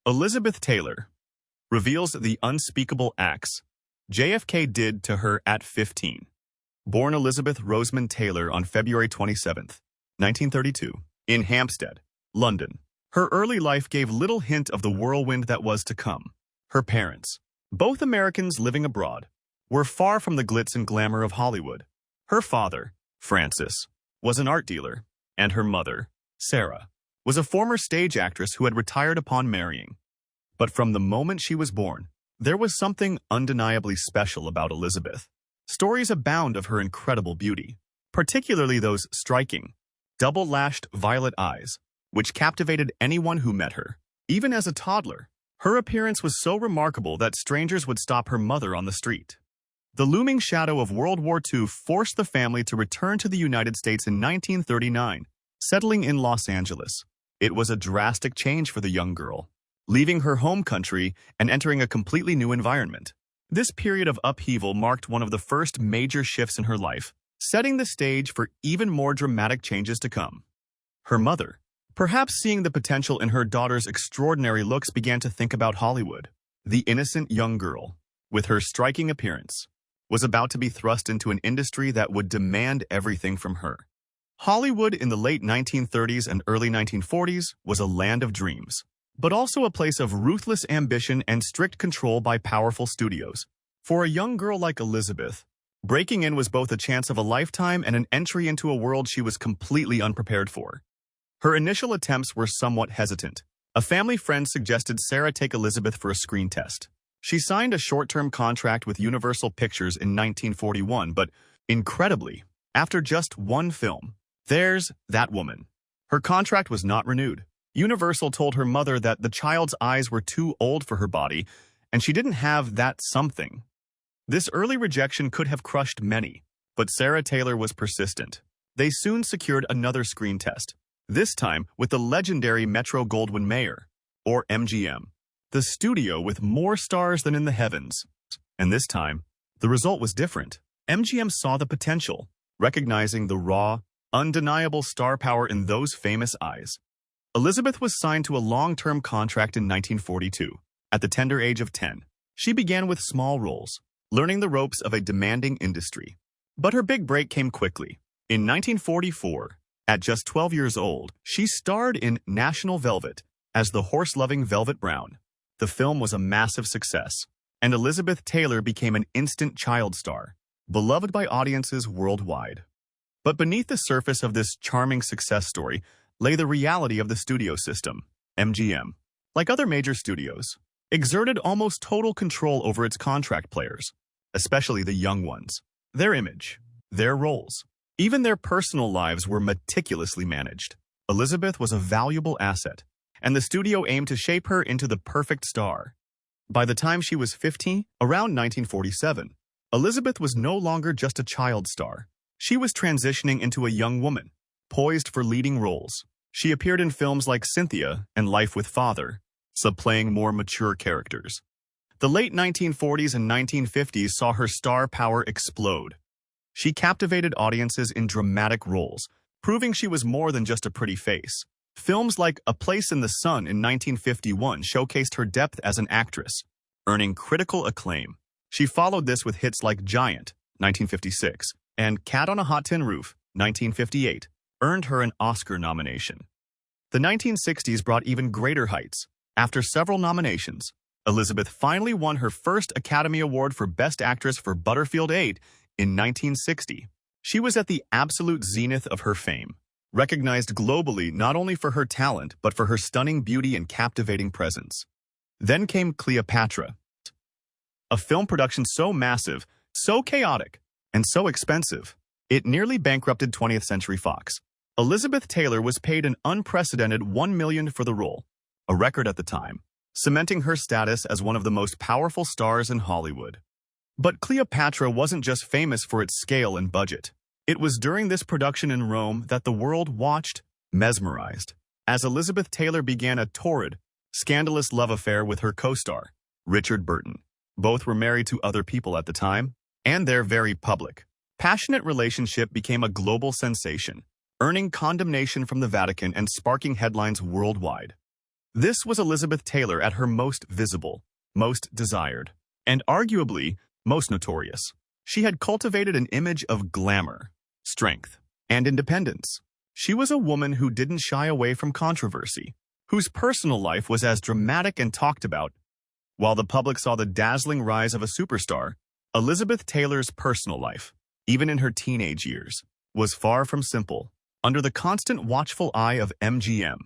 Elizabeth Taylor reveals the unspeakable acts JFK did to her at 15. Born Elizabeth Rosamond Taylor on February 27, 1932, in Hampstead, London. Her early life gave little hint of the whirlwind that was to come. Her parents, both Americans living abroad, were far from the glitz and glamour of Hollywood. Her father, Francis, was an art dealer, and her mother, Sarah, was a former stage actress who had retired upon marrying. But from the moment she was born, there was something undeniably special about Elizabeth. Stories abound of her incredible beauty, particularly those striking, double-lashed violet eyes, which captivated anyone who met her. Even as a toddler, her appearance was so remarkable that strangers would stop her mother on the street. The looming shadow of World War II forced the family to return to the United States in 1939, settling in Los Angeles. It was a drastic change for the young girl, leaving her home country and entering a completely new environment. This period of upheaval marked one of the first major shifts in her life, setting the stage for even more dramatic changes to come. Her mother, perhaps seeing the potential in her daughter's extraordinary looks, began to think about Hollywood. The innocent young girl, with her striking appearance, was about to be thrust into an industry that would demand everything from her. Hollywood in the late 1930s and early 1940s was a land of dreams, but also a place of ruthless ambition and strict control by powerful studios. For a young girl like Elizabeth, breaking in was both a chance of a lifetime and an entry into a world she was completely unprepared for. Her initial attempts were somewhat hesitant. A family friend suggested Sarah take Elizabeth for a screen test. She signed a short-term contract with Universal Pictures in 1941, but incredibly, after just one film, There's That Woman, her contract was not renewed. Universal told her mother that the child's eyes were too old for her body, and she didn't have that something. This early rejection could have crushed many, but Sarah Taylor was persistent. They soon secured another screen test, this time with the legendary Metro-Goldwyn-Mayer, or MGM, the studio with more stars than in the heavens. And this time, the result was different. MGM saw the potential, recognizing the raw, undeniable star power in those famous eyes. Elizabeth was signed to a long-term contract in 1942. At the tender age of 10, she began with small roles, learning the ropes of a demanding industry. But her big break came quickly. In 1944, at just 12 years old, she starred in National Velvet as the horse-loving Velvet Brown. The film was a massive success, and Elizabeth Taylor became an instant child star, beloved by audiences worldwide. But beneath the surface of this charming success story lay the reality of the studio system. MGM, like other major studios, exerted almost total control over its contract players, especially the young ones. Their image, their roles, even their personal lives were meticulously managed. Elizabeth was a valuable asset, and the studio aimed to shape her into the perfect star. By the time she was 15, around 1947, Elizabeth was no longer just a child star. She was transitioning into a young woman, poised for leading roles. She appeared in films like Cynthia and Life with Father, playing more mature characters. The late 1940s and 1950s saw her star power explode. She captivated audiences in dramatic roles, proving she was more than just a pretty face. Films like A Place in the Sun in 1951 showcased her depth as an actress, earning critical acclaim. She followed this with hits like Giant, 1956, and Cat on a Hot Tin Roof, 1958, earned her an Oscar nomination. The 1960s brought even greater heights. After several nominations, Elizabeth finally won her first Academy Award for Best Actress for Butterfield 8 in 1960. She was at the absolute zenith of her fame, recognized globally not only for her talent but for her stunning beauty and captivating presence. Then came Cleopatra, a film production so massive, so chaotic, and so expensive, it nearly bankrupted 20th Century Fox. Elizabeth Taylor was paid an unprecedented $1 million for the role, a record at the time, cementing her status as one of the most powerful stars in Hollywood. But Cleopatra wasn't just famous for its scale and budget. It was during this production in Rome that the world watched, mesmerized, as Elizabeth Taylor began a torrid, scandalous love affair with her co-star, Richard Burton. Both were married to other people at the time, and their very public, passionate relationship became a global sensation, earning condemnation from the Vatican and sparking headlines worldwide. This was Elizabeth Taylor at her most visible, most desired, and arguably most notorious. She had cultivated an image of glamour, strength, and independence. She was a woman who didn't shy away from controversy, whose personal life was as dramatic and talked about. While the public saw the dazzling rise of a superstar, Elizabeth Taylor's personal life, even in her teenage years, was far from simple. Under the constant watchful eye of MGM,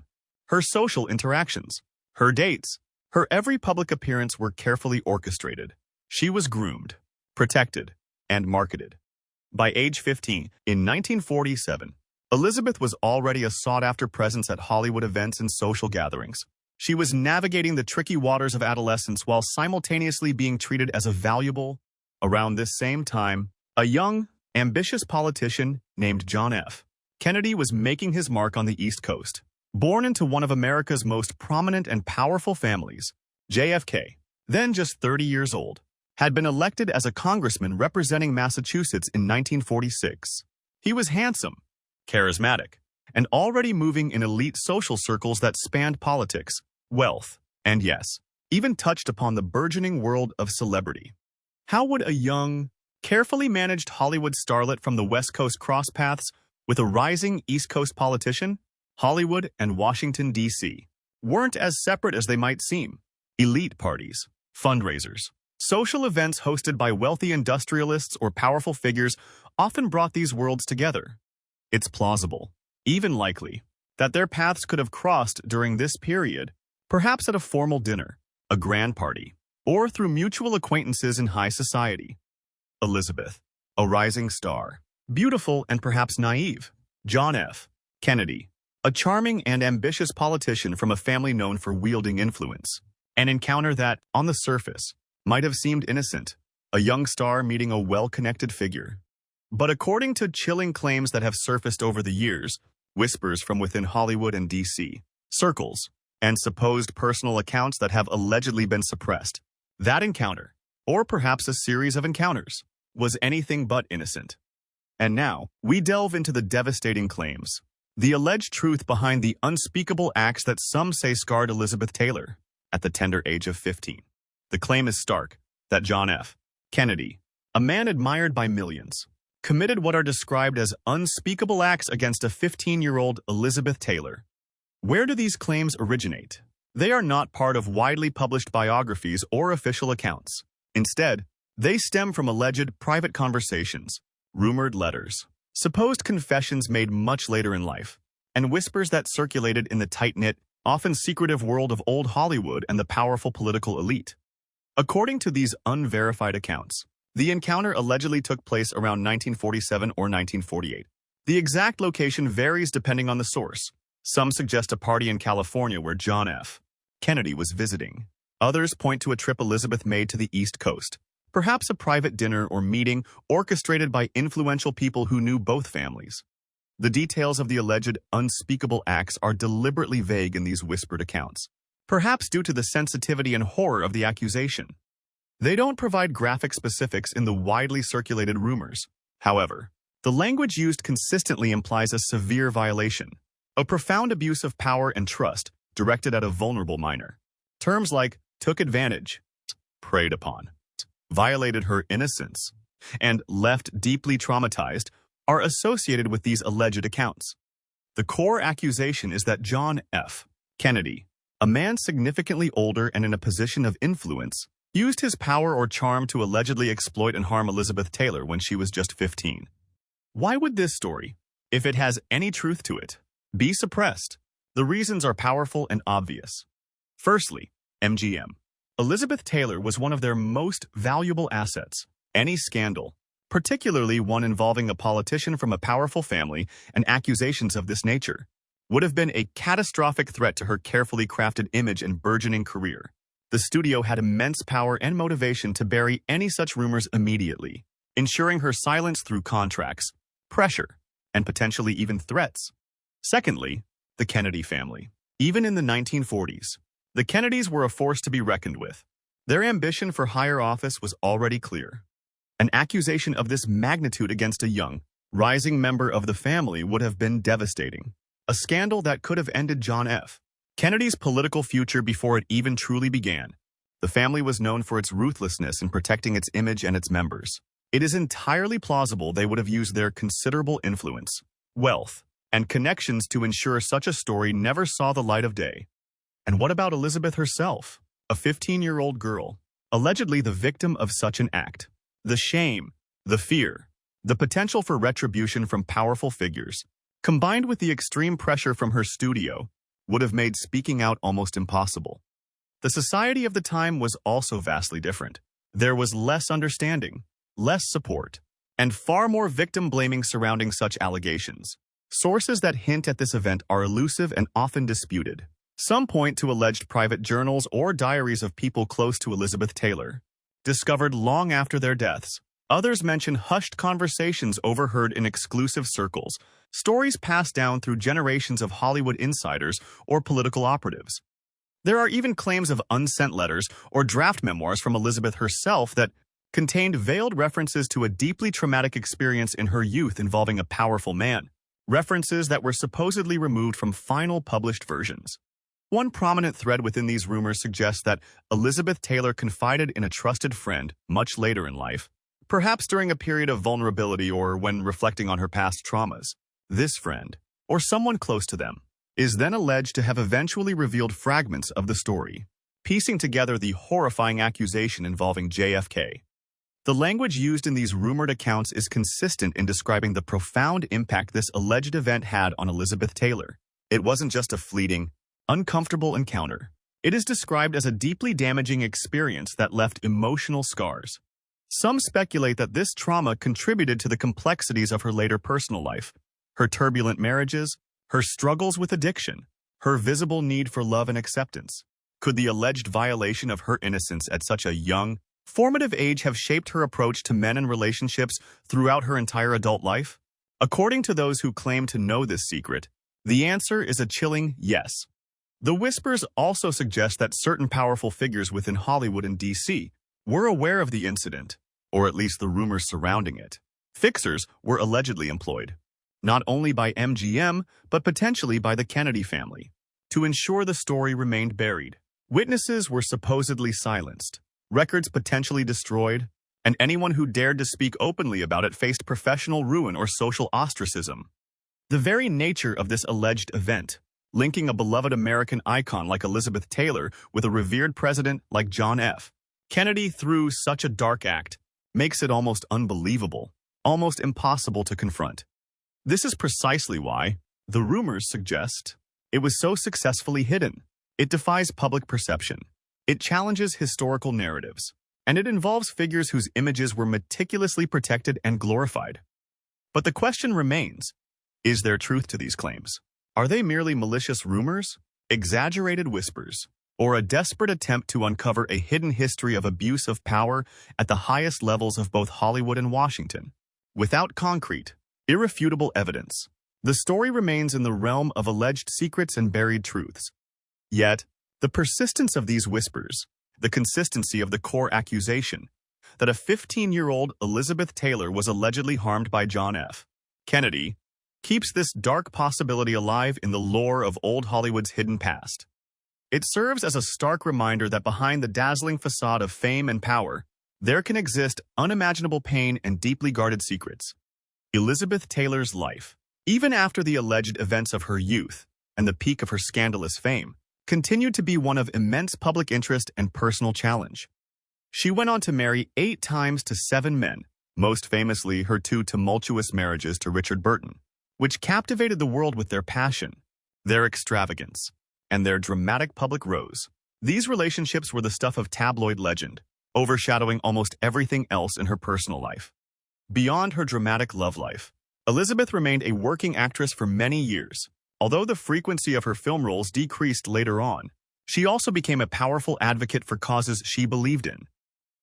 her social interactions, her dates, her every public appearance were carefully orchestrated. She was groomed, protected, and marketed. By age 15, in 1947, Elizabeth was already a sought-after presence at Hollywood events and social gatherings. She was navigating the tricky waters of adolescence while simultaneously being treated as a valuable. Around this same time, a young, ambitious politician named John F. Kennedy was making his mark on the East Coast. Born into one of America's most prominent and powerful families, JFK, then just 30 years old, had been elected as a congressman representing Massachusetts in 1946. He was handsome, charismatic, and already moving in elite social circles that spanned politics, wealth, and yes, even touched upon the burgeoning world of celebrity. How would a young, carefully managed Hollywood starlet from the West Coast cross paths with a rising East Coast politician? Hollywood and Washington, D.C. weren't as separate as they might seem. Elite parties, fundraisers, social events hosted by wealthy industrialists or powerful figures often brought these worlds together. It's plausible, even likely, that their paths could have crossed during this period, perhaps at a formal dinner, a grand party, or through mutual acquaintances in high society. Elizabeth, a rising star, beautiful and perhaps naive. John F. Kennedy, a charming and ambitious politician from a family known for wielding influence. An encounter that, on the surface, might have seemed innocent, a young star meeting a well-connected figure. But according to chilling claims that have surfaced over the years, whispers from within Hollywood and D.C. circles, and supposed personal accounts that have allegedly been suppressed, that encounter, or perhaps a series of encounters, was anything but innocent. And now, we delve into the devastating claims, the alleged truth behind the unspeakable acts that some say scarred Elizabeth Taylor at the tender age of 15. The claim is stark that John F. Kennedy, a man admired by millions, committed what are described as unspeakable acts against a 15-year-old Elizabeth Taylor. Where do these claims originate? They are not part of widely published biographies or official accounts. Instead, they stem from alleged private conversations, rumored letters, supposed confessions made much later in life, and whispers that circulated in the tight-knit, often secretive world of old Hollywood and the powerful political elite. According to these unverified accounts, the encounter allegedly took place around 1947 or 1948. The exact location varies depending on the source. Some suggest a party in California where John F. Kennedy was visiting. Others point to a trip Elizabeth made to the East Coast, perhaps a private dinner or meeting orchestrated by influential people who knew both families. The details of the alleged unspeakable acts are deliberately vague in these whispered accounts, perhaps due to the sensitivity and horror of the accusation. They don't provide graphic specifics in the widely circulated rumors. However, the language used consistently implies a severe violation, a profound abuse of power and trust directed at a vulnerable minor. Terms like took advantage, preyed upon, violated her innocence, and left deeply traumatized are associated with these alleged accounts. The core accusation is that John F. Kennedy, a man significantly older and in a position of influence, used his power or charm to allegedly exploit and harm Elizabeth Taylor when she was just 15. Why would this story, if it has any truth to it, be suppressed? The reasons are powerful and obvious. Firstly, MGM. Elizabeth Taylor was one of their most valuable assets. Any scandal, particularly one involving a politician from a powerful family and accusations of this nature, would have been a catastrophic threat to her carefully crafted image and burgeoning career. The studio had immense power and motivation to bury any such rumors immediately, ensuring her silence through contracts, pressure, and potentially even threats. Secondly, the Kennedy family. Even in the 1940s, the Kennedys were a force to be reckoned with. Their ambition for higher office was already clear. An accusation of this magnitude against a young, rising member of the family would have been devastating. A scandal that could have ended John F. Kennedy's political future before it even truly began. The family was known for its ruthlessness in protecting its image and its members. It is entirely plausible they would have used their considerable influence, wealth, and connections to ensure such a story never saw the light of day. And what about Elizabeth herself, a 15-year-old girl, allegedly the victim of such an act? The shame, the fear, the potential for retribution from powerful figures, combined with the extreme pressure from her studio, would have made speaking out almost impossible. The society of the time was also vastly different. There was less understanding, less support, and far more victim-blaming surrounding such allegations. Sources that hint at this event are elusive and often disputed. Some point to alleged private journals or diaries of people close to Elizabeth Taylor, discovered long after their deaths. Others mention hushed conversations overheard in exclusive circles, stories passed down through generations of Hollywood insiders or political operatives. There are even claims of unsent letters or draft memoirs from Elizabeth herself that contained veiled references to a deeply traumatic experience in her youth involving a powerful man, references that were supposedly removed from final published versions. One prominent thread within these rumors suggests that Elizabeth Taylor confided in a trusted friend much later in life, perhaps during a period of vulnerability or when reflecting on her past traumas. This friend, or someone close to them, is then alleged to have eventually revealed fragments of the story, piecing together the horrifying accusation involving JFK. The language used in these rumored accounts is consistent in describing the profound impact this alleged event had on Elizabeth Taylor. It wasn't just a fleeting, uncomfortable encounter. It is described as a deeply damaging experience that left emotional scars. Some speculate that this trauma contributed to the complexities of her later personal life, her turbulent marriages, her struggles with addiction, her visible need for love and acceptance. Could the alleged violation of her innocence at such a young, formative age have shaped her approach to men and relationships throughout her entire adult life? According to those who claim to know this secret, the answer is a chilling yes. The whispers also suggest that certain powerful figures within Hollywood and D.C. were aware of the incident, or at least the rumors surrounding it. Fixers were allegedly employed, not only by MGM, but potentially by the Kennedy family, to ensure the story remained buried. Witnesses were supposedly silenced, records potentially destroyed, and anyone who dared to speak openly about it faced professional ruin or social ostracism. The very nature of this alleged event, linking a beloved American icon like Elizabeth Taylor with a revered president like John F. Kennedy through such a dark act, makes it almost unbelievable, almost impossible to confront. This is precisely why, the rumors suggest, it was so successfully hidden. It defies public perception. It challenges historical narratives, and it involves figures whose images were meticulously protected and glorified. But the question remains, is there truth to these claims? Are they merely malicious rumors, exaggerated whispers, or a desperate attempt to uncover a hidden history of abuse of power at the highest levels of both Hollywood and Washington? Without concrete, irrefutable evidence, the story remains in the realm of alleged secrets and buried truths. Yet, the persistence of these whispers, the consistency of the core accusation, that a 15-year-old Elizabeth Taylor was allegedly harmed by John F. Kennedy, keeps this dark possibility alive in the lore of old Hollywood's hidden past. It serves as a stark reminder that behind the dazzling facade of fame and power, there can exist unimaginable pain and deeply guarded secrets. Elizabeth Taylor's life, even after the alleged events of her youth and the peak of her scandalous fame, continued to be one of immense public interest and personal challenge. She went on to marry 8 times to 7 men, most famously her 2 tumultuous marriages to Richard Burton, which captivated the world with their passion, their extravagance, and their dramatic public rose. These relationships were the stuff of tabloid legend, overshadowing almost everything else in her personal life. Beyond her dramatic love life, Elizabeth remained a working actress for many years. Although the frequency of her film roles decreased later on, she also became a powerful advocate for causes she believed in.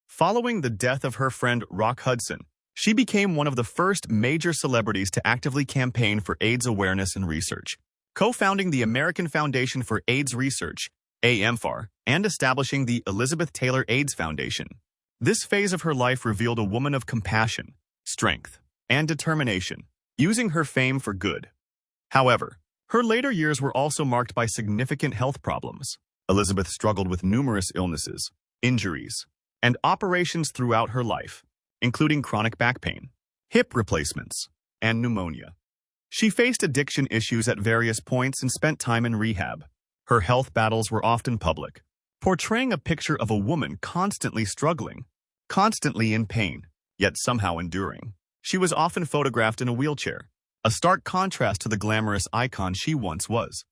Following the death of her friend Rock Hudson, she became one of the first major celebrities to actively campaign for AIDS awareness and research, co-founding the American Foundation for AIDS Research, AMFAR, and establishing the Elizabeth Taylor AIDS Foundation. This phase of her life revealed a woman of compassion, strength, and determination, using her fame for good. However, Her later years were also marked by significant health problems. Elizabeth struggled with numerous illnesses, injuries, and operations throughout her life, including chronic back pain, hip replacements, and pneumonia. She faced addiction issues at various points and spent time in rehab. Her health battles were often public, portraying a picture of a woman constantly struggling, constantly in pain, yet somehow enduring. She was often photographed in a wheelchair, a stark contrast to the glamorous icon she once was.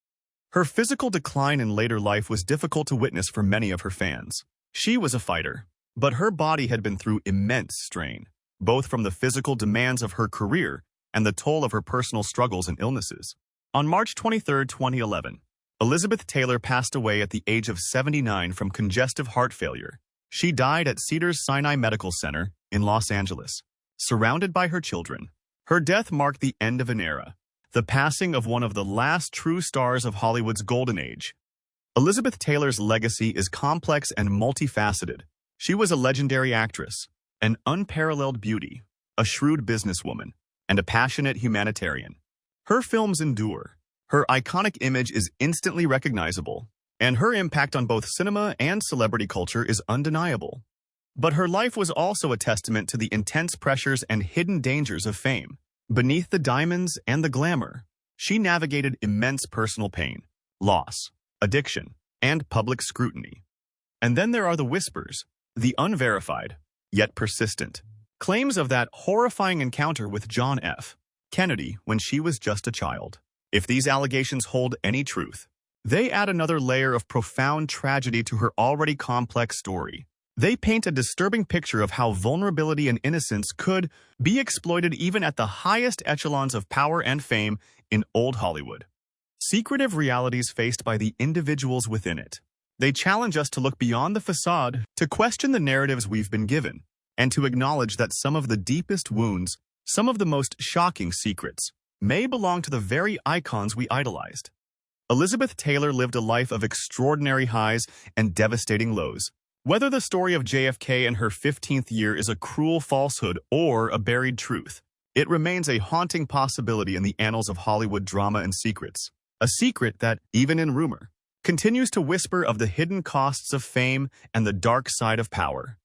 Her physical decline in later life was difficult to witness for many of her fans. She was a fighter, but her body had been through immense strain, both from the physical demands of her career and the toll of her personal struggles and illnesses. On March 23, 2011, Elizabeth Taylor passed away at the age of 79 from congestive heart failure. She died at Cedars-Sinai Medical Center in Los Angeles, surrounded by her children. Her death marked the end of an era, the passing of one of the last true stars of Hollywood's golden age. Elizabeth Taylor's legacy is complex and multifaceted. She was a legendary actress, an unparalleled beauty, a shrewd businesswoman, and a passionate humanitarian. Her films endure. Her iconic image is instantly recognizable, and her impact on both cinema and celebrity culture is undeniable. But her life was also a testament to the intense pressures and hidden dangers of fame. Beneath the diamonds and the glamour, she navigated immense personal pain, loss, addiction, and public scrutiny. And then there are the whispers, the unverified, yet persistent, claims of that horrifying encounter with John F. Kennedy when she was just a child. If these allegations hold any truth, they add another layer of profound tragedy to her already complex story. They paint a disturbing picture of how vulnerability and innocence could be exploited even at the highest echelons of power and fame in old Hollywood. Secretive realities faced by the individuals within it. They challenge us to look beyond the facade, to question the narratives we've been given, and to acknowledge that some of the deepest wounds, some of the most shocking secrets, may belong to the very icons we idolized. Elizabeth Taylor lived a life of extraordinary highs and devastating lows. Whether the story of JFK and her 15th year is a cruel falsehood or a buried truth, it remains a haunting possibility in the annals of Hollywood drama and secrets. A secret that, even in rumor, continues to whisper of the hidden costs of fame and the dark side of power.